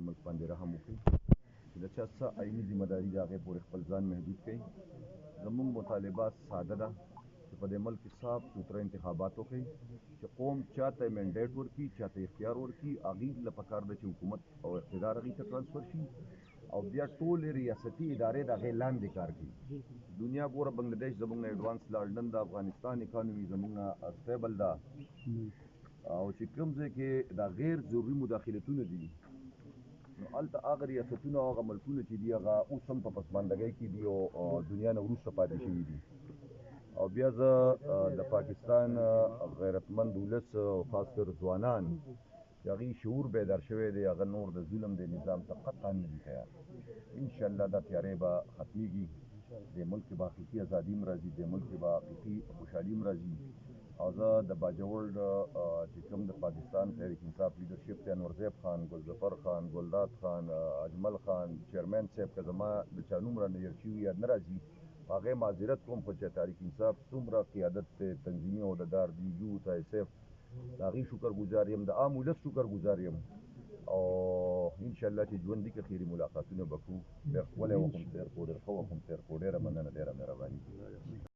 ملک باندې رحم وکړي چې د چا څه عیني ذمه داري د هغې پورې خپل ځان محدود کړي. زموږ مطالبات ساده ده چې په دې ملک کې صاف سوتره انتخابات وکړي چې قوم چاته منډیټ ورکړي، چاته اختیار ورکړي، هغې له پکار ده چې حکومت او اقتدار هغې ته ټرانسفر شي او بیا ټولې ریاستي ادارې د هغې لاندې کار کوي. دنیا ګوره بنګلادیش زموږ نه ایډوانس لندن د افغانستان اکانومي زموږ نه سټیبل ده او چې کوم ځای کې دا غیر ضروري مداخلتونه دي نو هلته هغه ریاستونه او هغه ملکونه چې دي هغه اوس هم په پسماندګۍ کې دي او دنیا نه وروسته پاتې شوي دي. او بیا زه د پاکستان غیرتمند ولس او خاص کر ځوانان چې هغې شعور بیدار شوی دی، هغه نور د ظلم د نظام ته قطعا نه دي تیار. انشاءالله دا تیارې به ختمیږي، دې ملک کې به حقیقي ازادي هم راځي، دې ملک کې به حقیقي خوشحالي هم راځي. او زه د باجوړ چې کوم د پاکستان تحریک انصاف لیډرشپ دی، انورزیب خان، ګلظفر خان، ګلداد خان، اجمل خان چیرمین صاحب که زما د چا نوم رانه هېر شوي یاد نه راځي په هغې معذرت کوم، خو چې تحریک انصاف څومره قیادت دی، تنظیمي عهدهدار دي، یو طاهر صاحب د هغې شکر ګزار یم، د عام ولس شکر ګزار یم. او انشاءالله چې ژوند دي که خیري ملاقاتونه به کوو. ډېر ښکلی وخت مو تېر کړو، ډېر ښه وخت مو تېر کړو. ډېره مننه، ډېره مهرباني.